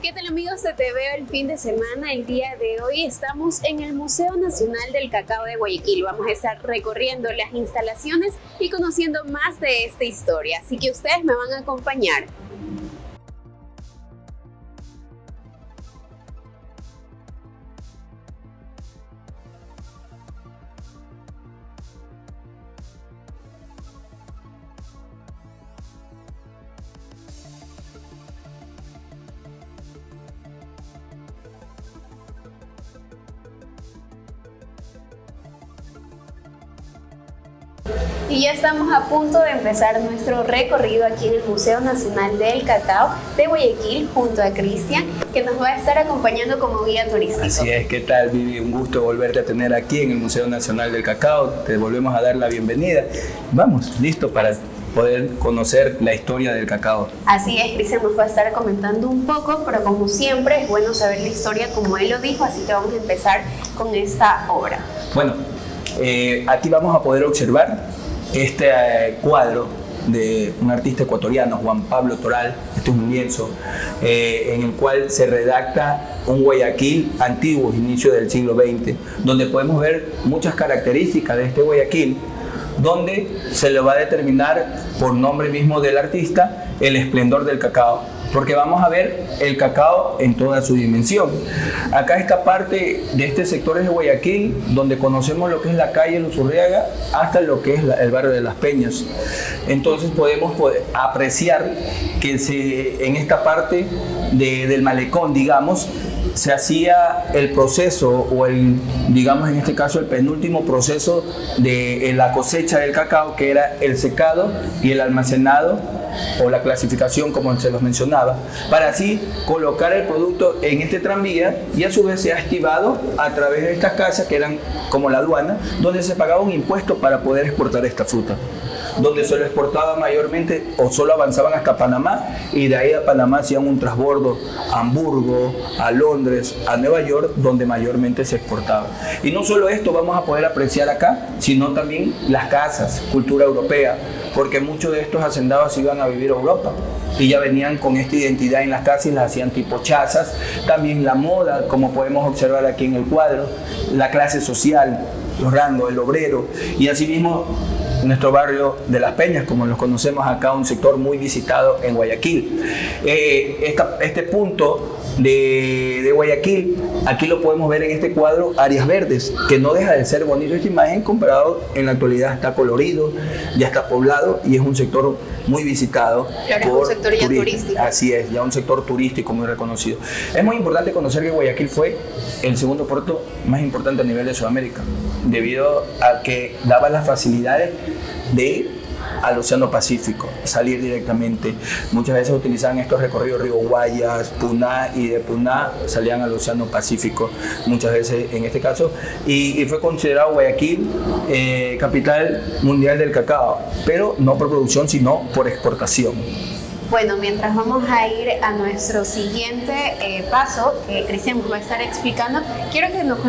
¿Qué tal amigos de Te Veo el fin de semana? El día de hoy estamos en el Museo Nacional del Cacao de Guayaquil. Vamos a estar recorriendo las instalaciones y conociendo más de esta historia, así que ustedes me van a acompañar. Y ya estamos a punto de empezar nuestro recorrido aquí en el Museo Nacional del Cacao de Guayaquil junto a Cristian, que nos va a estar acompañando como guía turístico. Así es, ¿qué tal, Vivi? Un gusto volverte a tener aquí en el Museo Nacional del Cacao. Te volvemos a dar la bienvenida. Vamos, listo para poder conocer la historia del cacao. Así es, Cristian nos va a estar comentando un poco, pero como siempre es bueno saber la historia como él lo dijo, así que vamos a empezar con esta obra. Bueno, aquí vamos a poder observar este cuadro de un artista ecuatoriano, Juan Pablo Toral. Este es un lienzo en el cual se redacta un Guayaquil antiguo, inicio del siglo XX, donde podemos ver muchas características de este Guayaquil, donde se le va a determinar por nombre mismo del artista el esplendor del cacao, porque vamos a ver el cacao en toda su dimensión. Acá esta parte de este sector es de Guayaquil, donde conocemos lo que es la calle Luzurriaga hasta lo que es el barrio de Las Peñas. Entonces podemos apreciar que en esta parte del malecón, digamos, se hacía el proceso o digamos en este caso el penúltimo proceso de la cosecha del cacao, que era el secado y el almacenado o la clasificación, como se los mencionaba, para así colocar el producto en este tranvía y a su vez se ha activado a través de estas casas que eran como la aduana, donde se pagaba un impuesto para poder exportar esta fruta, donde se lo exportaba mayormente o solo avanzaban hasta Panamá, y de ahí a Panamá hacían un transbordo a Hamburgo, a Londres, a Nueva York, donde mayormente se exportaba. Y no solo esto vamos a poder apreciar acá, sino también las casas, cultura europea, porque muchos de estos hacendados iban a vivir a Europa y ya venían con esta identidad en las casas y las hacían tipo chazas. También la moda, como podemos observar aquí en el cuadro, la clase social, los rangos, el obrero, y asimismo nuestro barrio de Las Peñas, como los conocemos acá, un sector muy visitado en Guayaquil. Este punto de Guayaquil, aquí lo podemos ver en este cuadro, áreas verdes, que no deja de ser bonito esta imagen, comparado en la actualidad está colorido, ya está poblado y es un sector muy visitado. Claro, es un sector ya turístico. Así es, ya un sector turístico muy reconocido. Es muy importante conocer que Guayaquil fue el segundo puerto más importante a nivel de Sudamérica, debido a que daba las facilidades de ir al Océano Pacífico, salir directamente. Muchas veces utilizaban estos recorridos Río Guayas, Puná, y de Puná salían al Océano Pacífico, muchas veces en este caso, y fue considerado Guayaquil capital mundial del cacao, pero no por producción, sino por exportación. Bueno, mientras vamos a ir a nuestro siguiente paso, que Cristian nos va a estar explicando, quiero que nos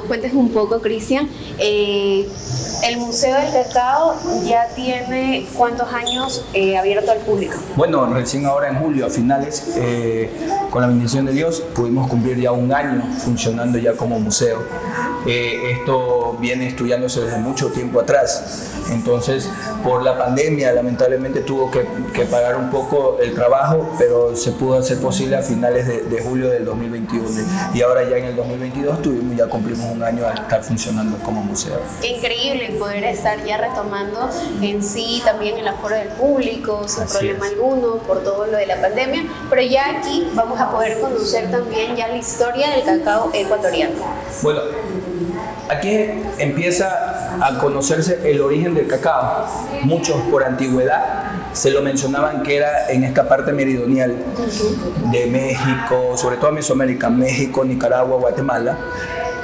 cuentes un poco, Cristian, el Museo del Cacao ya tiene ¿cuántos años abierto al público? Bueno, recién ahora en julio, a finales, con la bendición de Dios, pudimos cumplir ya un año funcionando ya como museo. Esto viene estudiándose desde mucho tiempo atrás. Entonces, por la pandemia, lamentablemente tuvo que parar un poco el trabajo, pero se pudo hacer posible a finales de julio del 2021. Y ahora ya en el 2022 ya cumplimos un año a estar funcionando como museo. Increíble poder estar ya retomando en sí también el aforo del público, sin problema alguno, por todo lo de la pandemia, pero ya aquí vamos a poder conocer también ya la historia del cacao ecuatoriano. Bueno, aquí empieza a conocerse el origen del cacao. Muchos por antigüedad se lo mencionaban que era en esta parte meridional de México, sobre todo Mesoamérica, México, Nicaragua, Guatemala,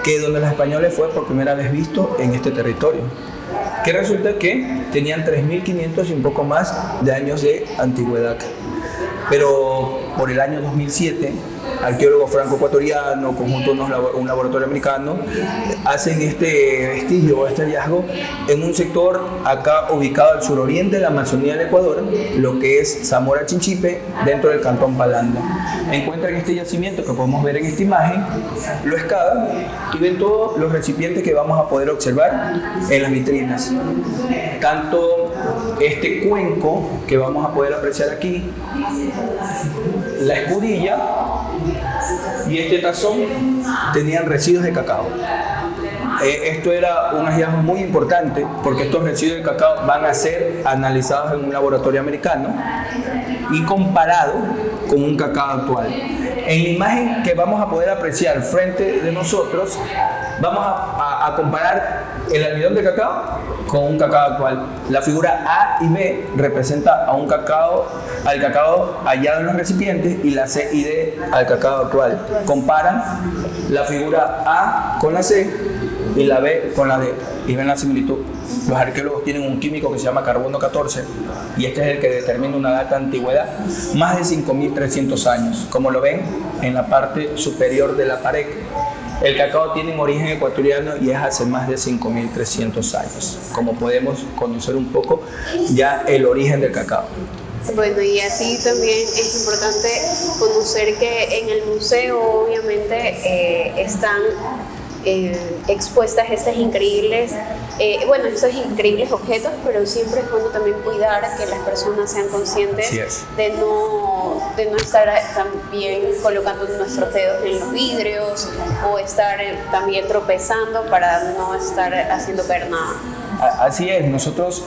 que donde los españoles fue por primera vez visto en este territorio. Que resulta que tenían 3.500 y un poco más de años de antigüedad. pero por el año 2007, arqueólogos franco-ecuatorianos, conjunto un laboratorio americano, hacen este vestigio o este hallazgo en un sector acá ubicado al suroriente de la Amazonía del Ecuador, lo que es Zamora Chinchipe, dentro del cantón Palanda. Encuentran este yacimiento que podemos ver en esta imagen, lo excavan y ven todos los recipientes que vamos a poder observar en las vitrinas. Tanto este cuenco que vamos a poder apreciar aquí, la escudilla y este tazón tenían residuos de cacao. Esto era un hallazgo muy importante porque estos residuos de cacao van a ser analizados en un laboratorio americano y comparados con un cacao actual. En la imagen que vamos a poder apreciar frente de nosotros, vamos a comparar el almidón de cacao con un cacao actual. La figura A y B representa a un cacao, al cacao hallado en los recipientes, y la C y D al cacao actual. Comparan la figura A con la C y la B con la D y ven la similitud. Los arqueólogos tienen un químico que se llama carbono 14 y este es el que determina una data de antigüedad, más de 5.300 años, como lo ven en la parte superior de la pared. El cacao tiene un origen ecuatoriano y es hace más de 5.300 años. Como podemos conocer un poco ya el origen del cacao. Bueno, y así también es importante conocer que en el museo obviamente están expuestas estos increíbles objetos, pero siempre es bueno también cuidar que las personas sean conscientes de no estar también colocando nuestros dedos en los vidrios o estar también tropezando para no estar haciendo caer nada. Así es, nosotros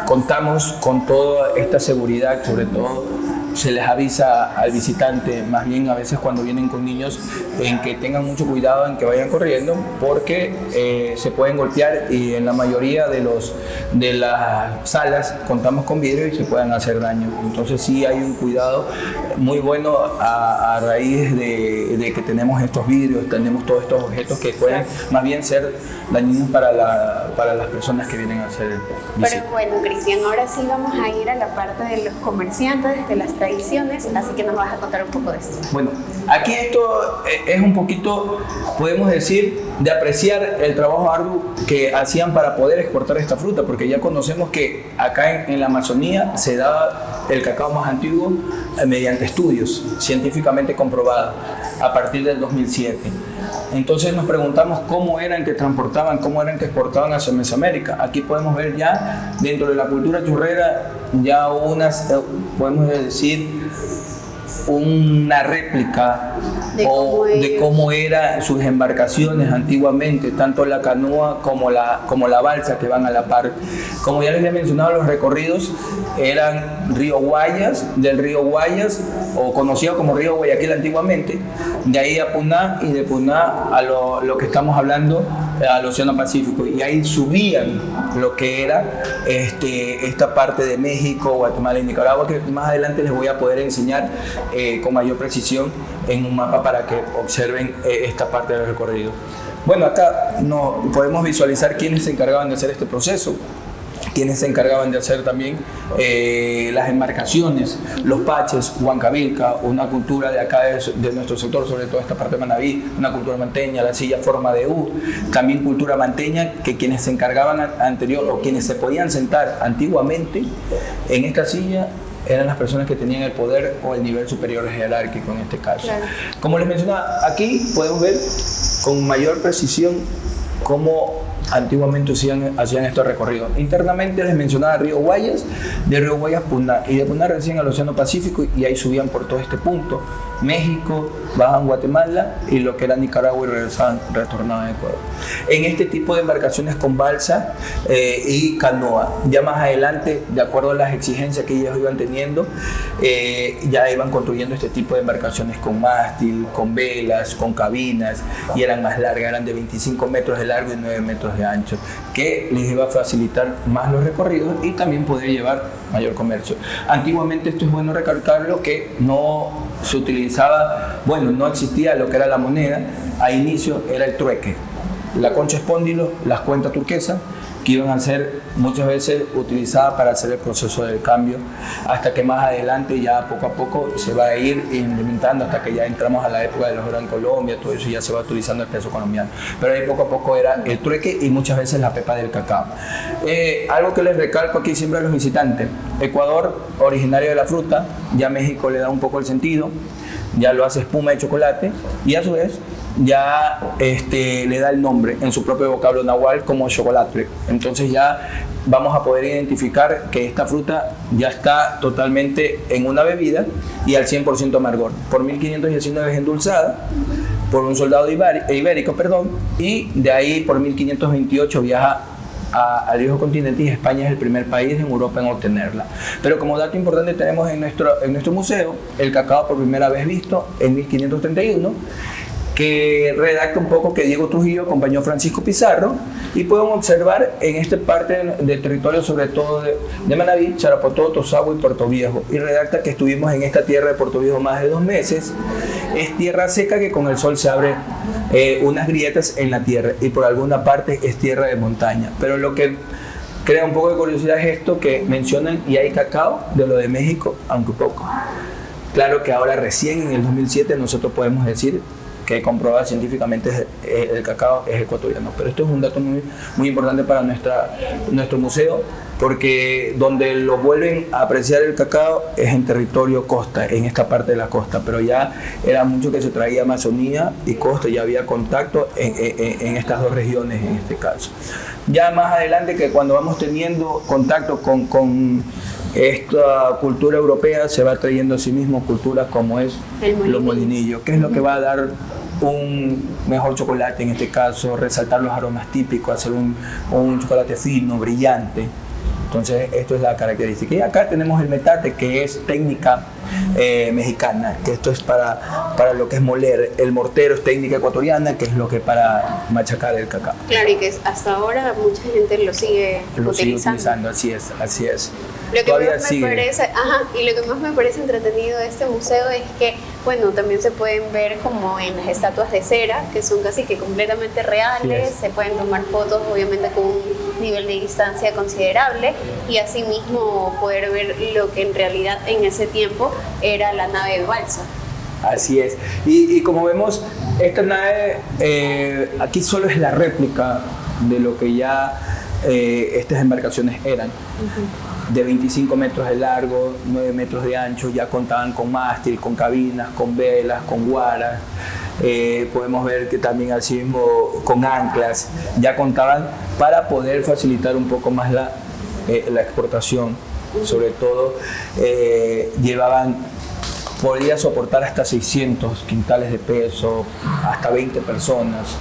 contamos con toda esta seguridad, sobre todo se les avisa al visitante, más bien a veces cuando vienen con niños, en que tengan mucho cuidado en que vayan corriendo porque se pueden golpear y en la mayoría de las salas contamos con vidrio y se pueden hacer daño. Entonces sí hay un cuidado muy bueno a raíz de que tenemos estos vidrios, tenemos todos estos objetos que pueden más bien ser dañinos para las personas que vienen a hacer visita. Pero bueno, Cristian, ahora sí vamos a ir a la parte de los comerciantes, de las tradiciones, así que nos vas a contar un poco de esto. Bueno, aquí esto es un poquito, podemos decir, de apreciar el trabajo arduo que hacían para poder exportar esta fruta, porque ya conocemos que acá en la Amazonía se daba el cacao más antiguo mediante estudios científicamente comprobados a partir del 2007. Entonces nos preguntamos cómo eran que transportaban, cómo eran que exportaban hacia Mesoamérica. Aquí podemos ver ya dentro de la cultura churrera ya podemos decir, una réplica de cómo eran sus embarcaciones antiguamente, tanto la canoa como la balsa que van a la par. Como ya les había mencionado, los recorridos eran río Guayas, del río Guayas, o conocido como río Guayaquil antiguamente, de ahí a Puná y de Puná a lo que estamos hablando, al Océano Pacífico, y ahí subían lo que era esta parte de México, Guatemala y Nicaragua, que más adelante les voy a poder enseñar con mayor precisión en un mapa para que observen esta parte del recorrido. Bueno, acá podemos visualizar quiénes se encargaban de hacer este proceso, quienes se encargaban de hacer también las embarcaciones, los paches, Huancavilca, una cultura de acá de nuestro sector, sobre todo esta parte de Manabí, una cultura manteña, la silla forma de U, también cultura manteña, que quienes se encargaban anterior o quienes se podían sentar antiguamente en esta silla eran las personas que tenían el poder o el nivel superior jerárquico en este caso. Claro. Como les mencionaba, aquí podemos ver con mayor precisión cómo antiguamente hacían estos recorridos. Internamente les mencionaba Río Guayas, de Río Guayas Puná, y de Puná recién al Océano Pacífico, y ahí subían por todo este punto, México, bajan Guatemala y lo que era Nicaragua, y retornaban a Ecuador. En este tipo de embarcaciones con balsa y canoa, ya más adelante, de acuerdo a las exigencias que ellos iban teniendo, ya iban construyendo este tipo de embarcaciones con mástil, con velas, con cabinas, y eran más largas, eran de 25 metros de largo y 9 metros de ancho, que les iba a facilitar más los recorridos y también poder llevar mayor comercio. Antiguamente, esto es bueno recalcarlo, que no se utilizaba, no existía lo que era la moneda. A inicio era el trueque, la concha espóndilo, las cuentas turquesas, que iban a ser muchas veces utilizadas para hacer el proceso del cambio, hasta que más adelante ya poco a poco se va a ir implementando hasta que ya entramos a la época de los Gran Colombia, todo eso ya se va utilizando el peso colombiano. Pero ahí poco a poco era el trueque y muchas veces la pepa del cacao. Algo que les recalco aquí siempre a los visitantes: Ecuador, originario de la fruta, ya México le da un poco el sentido, ya lo hace espuma de chocolate y a su vez ya le da el nombre en su propio vocablo nahual como chocolate. Entonces ya vamos a poder identificar que esta fruta ya está totalmente en una bebida y al 100% amargor. Por 1519 es endulzada por un soldado ibérico, y de ahí por 1528 viaja al viejo continente y España es el primer país en Europa en obtenerla. Pero como dato importante tenemos en nuestro museo el cacao por primera vez visto en 1531, que redacta un poco que Diego Trujillo acompañó a Francisco Pizarro, y pueden observar en esta parte del territorio, sobre todo de Manabí, Charapotó, Tosagua y Puerto Viejo, y redacta que estuvimos en esta tierra de Puerto Viejo más de 2 meses. Es tierra seca que con el sol se abre unas grietas en la tierra, y por alguna parte es tierra de montaña. Pero lo que crea un poco de curiosidad es esto que mencionan, y hay cacao de lo de México, aunque poco. Claro que ahora recién en el 2007 nosotros podemos decir que comprobada científicamente el cacao es ecuatoriano. Pero esto es un dato muy, muy importante para nuestro museo, porque donde lo vuelven a apreciar el cacao es en territorio costa, en esta parte de la costa, pero ya era mucho que se traía Amazonía y costa, ya había contacto en estas dos regiones en este caso. Ya más adelante, que cuando vamos teniendo contacto con esta cultura europea, se va trayendo a sí mismo culturas como es los molinillos, que es lo que va a dar un mejor chocolate, en este caso resaltar los aromas típicos, hacer un chocolate fino, brillante. Entonces esto es la característica. Y acá tenemos el metate, que es técnica mexicana, que esto es para lo que es moler. El mortero es técnica ecuatoriana, que es lo que para machacar el cacao. Claro, y que hasta ahora mucha gente lo sigue utilizando. Así es. Lo que más me parece entretenido de este museo es que, bueno, también se pueden ver como en las estatuas de cera, que son casi que completamente reales, se pueden tomar fotos obviamente con un nivel de distancia considerable, y asimismo poder ver lo que en realidad en ese tiempo era la nave de balsa. Así es, y como vemos, esta nave aquí solo es la réplica de lo que ya estas embarcaciones eran. De 25 metros de largo, 9 metros de ancho, ya contaban con mástil, con cabinas, con velas, con guaras. Podemos ver que también así mismo con anclas, ya contaban para poder facilitar un poco más la exportación. Sobre todo podía soportar hasta 600 quintales de peso, hasta 20 personas.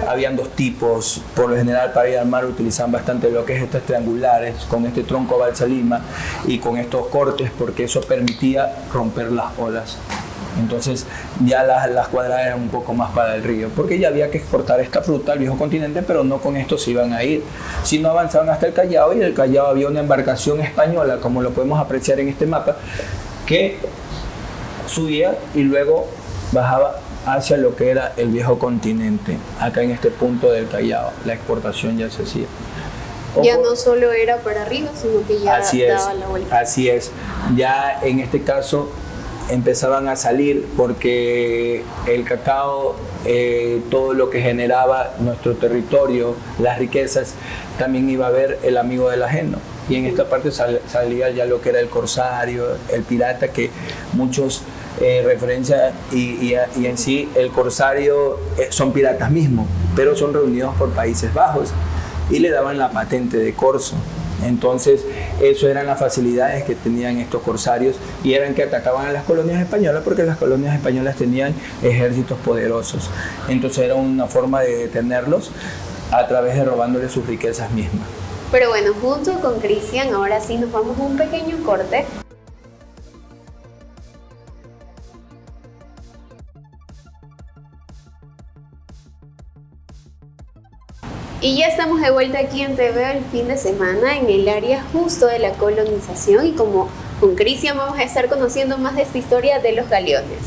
Habían 2 tipos, por lo general para ir al mar utilizaban bastante lo que es estas triangulares, con este tronco balsa lima y con estos cortes, porque eso permitía romper las olas. Entonces ya las cuadradas eran un poco más para el río, porque ya había que exportar esta fruta al viejo continente, pero no con esto se iban a ir, sino avanzaban hasta el Callao, y en el Callao había una embarcación española, como lo podemos apreciar en este mapa, que subía y luego bajaba hacia lo que era el viejo continente. Acá en este punto del Callao la exportación ya se hacía. Ya no solo era para arriba, sino que ya daba la vuelta. Así es, ya en este caso empezaban a salir, porque el cacao, todo lo que generaba nuestro territorio, las riquezas, también iba a ver el amigo del ajeno. Y en esta parte salía ya lo que era el corsario, el pirata, que muchos referencian, y en sí el corsario son piratas mismos, pero son reunidos por Países Bajos y le daban la patente de corso. Entonces, eso eran las facilidades que tenían estos corsarios, y eran que atacaban a las colonias españolas, porque las colonias españolas tenían ejércitos poderosos. Entonces era una forma de detenerlos a través de robándoles sus riquezas mismas. Pero bueno, junto con Cristian, ahora sí nos vamos a un pequeño corte. Y ya estamos de vuelta aquí en TV el fin de semana, en el área justo de la colonización, y como con Cristian vamos a estar conociendo más de esta historia de los galeones.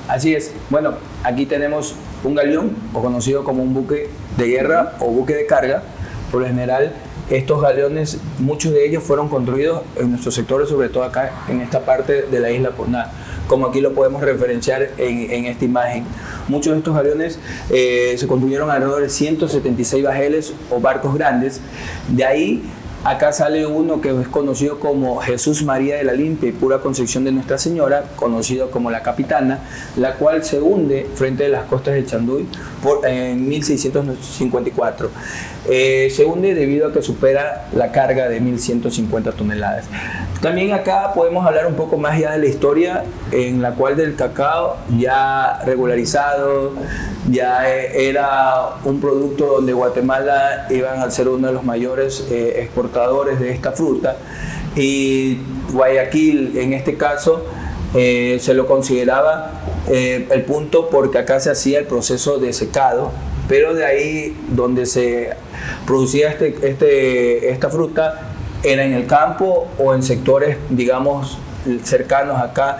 Así es. Bueno, aquí tenemos un galeón, o conocido como un buque de guerra o buque de carga. Por lo general estos galeones, muchos de ellos fueron construidos en nuestros sectores, sobre todo acá en esta parte de la isla Poná, como aquí lo podemos referenciar en esta imagen. Muchos de estos galeones se construyeron alrededor de 176 bajeles o barcos grandes. De ahí, acá sale uno que es conocido como Jesús María de la Limpia y Pura Concepción de Nuestra Señora, conocido como la Capitana, la cual se hunde frente a las costas de Chanduy en 1654. Se hunde debido a que supera la carga de 1150 toneladas. También acá podemos hablar un poco más ya de la historia en la cual del cacao ya regularizado, ya era un producto donde Guatemala iban a ser uno de los mayores exportadores de esta fruta, y Guayaquil en este caso se lo consideraba el punto porque acá se hacía el proceso de secado, pero de ahí donde se producía esta fruta era en el campo o en sectores, digamos, cercanos acá,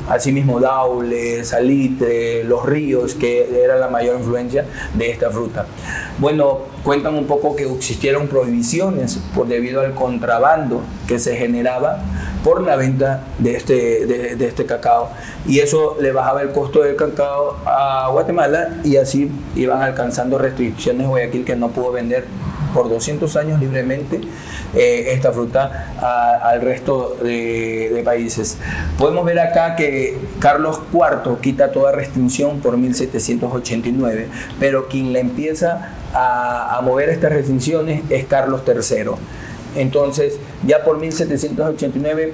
asimismo Daule, Salitre, Los Ríos, que era la mayor influencia de esta fruta. Bueno, cuentan un poco que existieron prohibiciones debido al contrabando que se generaba por la venta de este cacao, y eso le bajaba el costo del cacao a Guatemala, y así iban alcanzando restricciones Guayaquil, que no pudo vender por 200 años libremente esta fruta al resto de países. Podemos ver acá que Carlos IV quita toda restricción por 1789, pero quien le empieza a mover estas restricciones es Carlos III. Entonces, ya por 1789,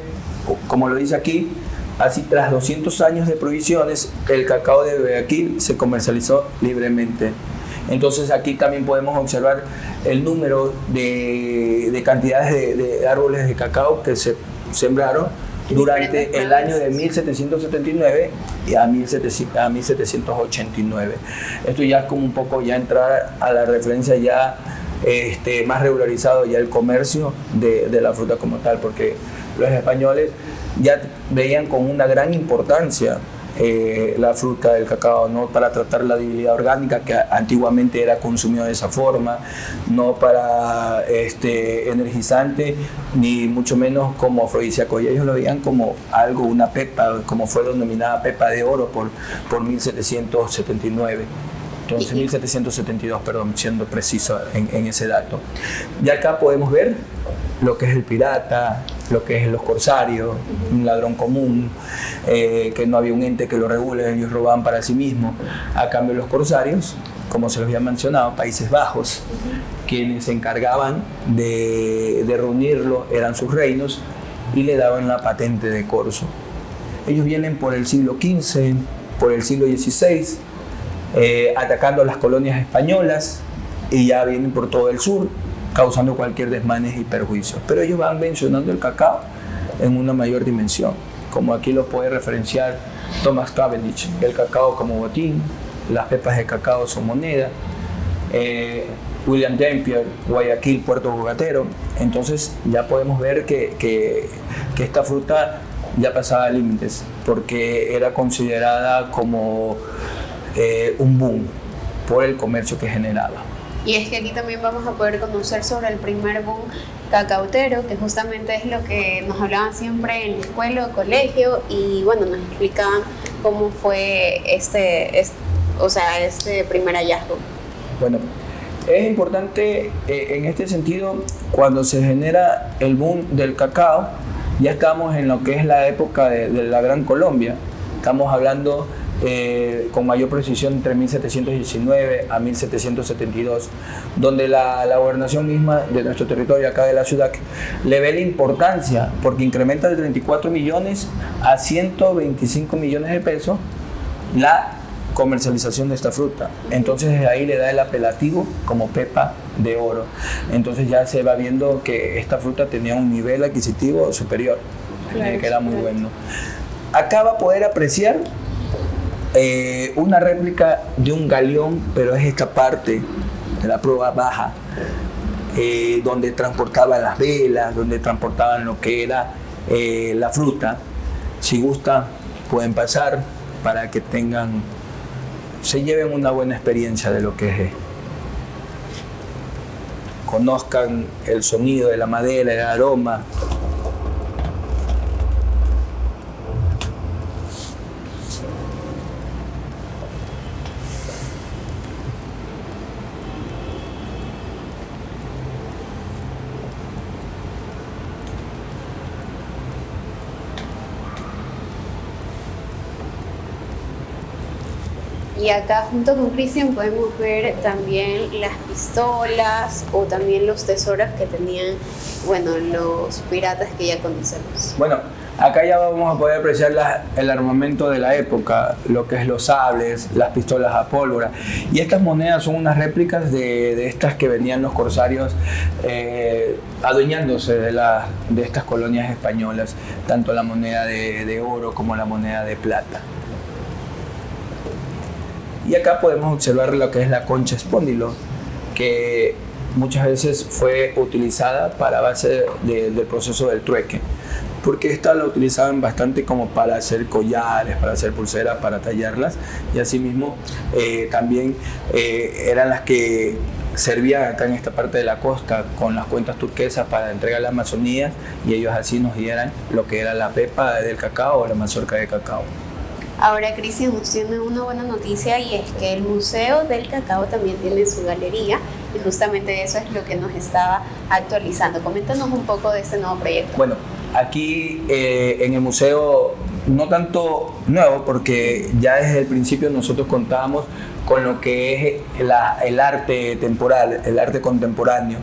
como lo dice aquí, así tras 200 años de prohibiciones, el cacao de Guayaquil se comercializó libremente. Entonces aquí también podemos observar el número de cantidades de árboles de cacao que se sembraron durante el año de 1779 a 1789. Esto ya es como un poco ya entrar a la referencia ya más regularizado ya el comercio de la fruta como tal, porque los españoles ya veían con una gran importancia la fruta del cacao, no para tratar la debilidad orgánica que antiguamente era consumido de esa forma, no para energizante, ni mucho menos como afrodisíaco. Y ellos lo veían como algo, una pepa, como fue denominada pepa de oro por 1779. Entonces, 1772, perdón, siendo preciso en ese dato. Y acá podemos ver lo que es el pirata, lo que es los corsarios, un ladrón común, que no había un ente que lo regule, ellos robaban para sí mismos. A cambio, los corsarios, como se los había mencionado, Países Bajos, quienes se encargaban de reunirlo, eran sus reinos, y le daban la patente de corso. Ellos vienen por el siglo XV, por el siglo XVI, atacando las colonias españolas, y ya vienen por todo el sur, causando cualquier desmanes y perjuicio. Pero ellos van mencionando el cacao en una mayor dimensión, como aquí lo puede referenciar Thomas Cavendish: el cacao como botín, las pepas de cacao son moneda. William Dampier, Guayaquil, Puerto Bogatero. Entonces ya podemos ver que esta fruta ya pasaba límites, porque era considerada como un boom por el comercio que generaba. Y es que aquí también vamos a poder conocer sobre el primer boom cacautero, que justamente es lo que nos hablaban siempre en la escuela o colegio, y bueno, nos explicaban cómo fue este primer hallazgo. Bueno, es importante en este sentido, cuando se genera el boom del cacao, ya estamos en lo que es la época de la Gran Colombia. Estamos hablando con mayor precisión entre 1719 a 1772, donde la gobernación misma de nuestro territorio, acá de la ciudad, le ve la importancia, porque incrementa de 34 millones a 125 millones de pesos la comercialización de esta fruta. Entonces desde ahí le da el apelativo como pepa de oro. Entonces ya se va viendo que esta fruta tenía un nivel adquisitivo superior, claro, que era muy bueno. Acá va a poder apreciar una réplica de un galeón, pero es esta parte de la proa baja, donde transportaban las velas, donde transportaban lo que era la fruta. Si gustan, pueden pasar para que se lleven una buena experiencia de lo que es. conozcan el sonido de la madera, el aroma. Y acá junto con Cristian podemos ver también las pistolas o también los tesoros que tenían, bueno, los piratas que ya conocemos. Bueno, acá ya vamos a poder apreciar el armamento de la época, lo que es los sables, las pistolas a pólvora. Y estas monedas son unas réplicas de estas que venían los corsarios adueñándose de estas colonias españolas, tanto la moneda de oro como la moneda de plata. Y acá podemos observar lo que es la concha espóndilo, que muchas veces fue utilizada para base del proceso del trueque, porque esta la utilizaban bastante como para hacer collares, para hacer pulseras, para tallarlas, y asimismo también eran las que servían acá en esta parte de la costa con las cuentas turquesas para entregar a la Amazonía, y ellos así nos dieran lo que era la pepa del cacao o la mazorca de cacao. Ahora, Cristian, nos tiene una buena noticia, y es que el Museo del Cacao también tiene su galería, y justamente eso es lo que nos estaba actualizando. Coméntanos un poco de este nuevo proyecto. Bueno, aquí en el museo, no tanto nuevo, porque ya desde el principio nosotros contábamos con lo que es el arte temporal, el arte contemporáneo.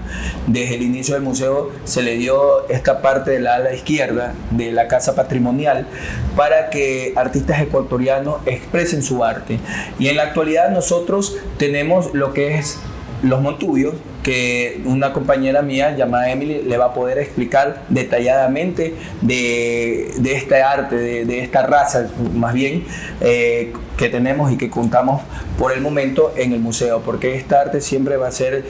Desde el inicio del museo se le dio esta parte de la ala izquierda de la casa patrimonial para que artistas ecuatorianos expresen su arte. Y en la actualidad nosotros tenemos lo que es los montubios, que una compañera mía llamada Emily le va a poder explicar detalladamente de este arte, de esta raza más bien, que tenemos y que contamos por el momento en el museo, porque esta arte siempre va a ser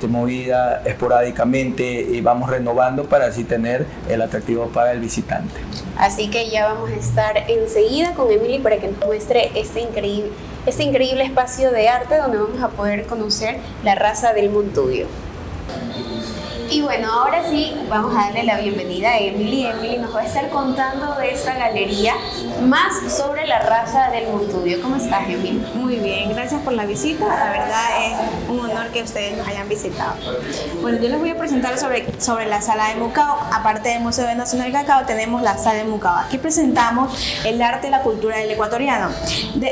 movida esporádicamente y vamos renovando para así tener el atractivo para el visitante. Así que ya vamos a estar enseguida con Emily para que nos muestre este increíble espacio de arte donde vamos a poder conocer la raza del montubio. Y bueno, ahora sí vamos a darle la bienvenida a Emily. Emily nos va a estar contando de esta galería más sobre la raza del montubio. ¿Cómo estás, Emily? Muy bien, gracias por la visita. La verdad es un honor que ustedes nos hayan visitado. Bueno, yo les voy a presentar sobre la sala de Mucao. Aparte del Museo Nacional del Cacao, tenemos la sala de Mucao. Aquí presentamos el arte y la cultura del ecuatoriano.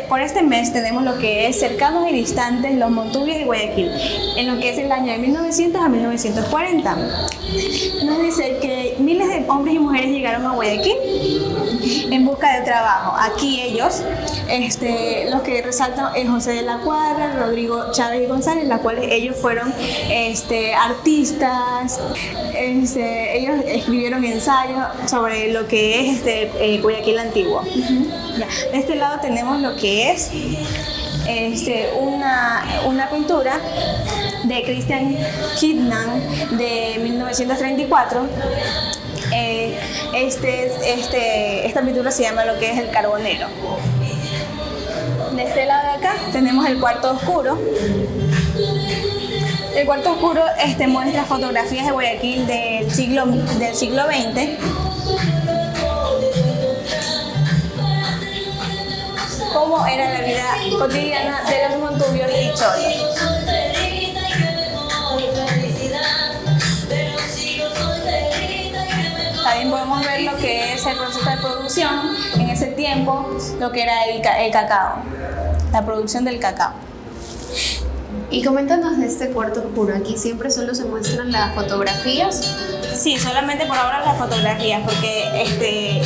Por este mes tenemos lo que es cercanos y distantes, los montubios de Guayaquil, en lo que es el año de 1900 a 1940. Nos dice que miles de hombres y mujeres llegaron a Guayaquil en busca de trabajo. Aquí ellos, los que resaltan es José de la Cuadra, Rodrigo Chávez y González, las cuales ellos fueron artistas. Ellos escribieron ensayos sobre lo que es Guayaquil antiguo. Ya. De este lado tenemos lo que es una pintura de Christian Kidnan de 1934. Esta pintura se llama lo que es el Carbonero. De este lado de acá tenemos el cuarto oscuro. El cuarto oscuro muestra fotografías de Guayaquil del siglo XX. Cómo era la vida cotidiana de los montubios y cholos. También podemos ver lo que es el proceso de producción en ese tiempo, lo que era el cacao, la producción del cacao. Y coméntanos de este cuarto oscuro. Aquí siempre solo se muestran las fotografías. Sí, solamente por ahora las fotografías, porque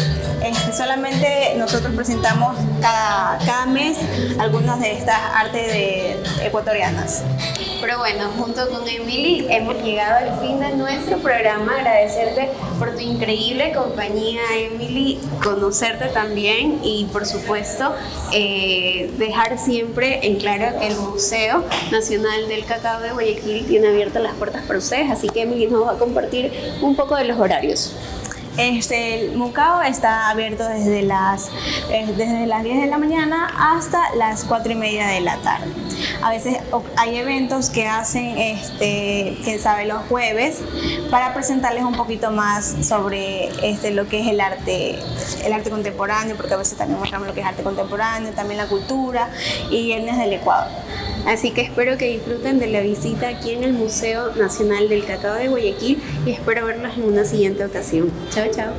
solamente nosotros presentamos cada mes algunas de estas artes ecuatorianas. Pero bueno, junto con Emily hemos llegado al fin de nuestro programa. Agradecerte por tu increíble compañía, Emily, conocerte también y por supuesto dejar siempre en claro que el Museo Nacional del Cacao de Guayaquil tiene abiertas las puertas para ustedes, así que Emily nos va a compartir un poco de los horarios. El Mucao está abierto desde las 10 de la mañana hasta las 4:30 de la tarde. A veces hay eventos que hacen, quién sabe, los jueves, para presentarles un poquito más sobre lo que es el arte contemporáneo, porque a veces también mostramos lo que es arte contemporáneo, también la cultura y etnias del Ecuador. Así que espero que disfruten de la visita aquí en el Museo Nacional del Cacao de Guayaquil y espero verlos en una siguiente ocasión. Chao, chao.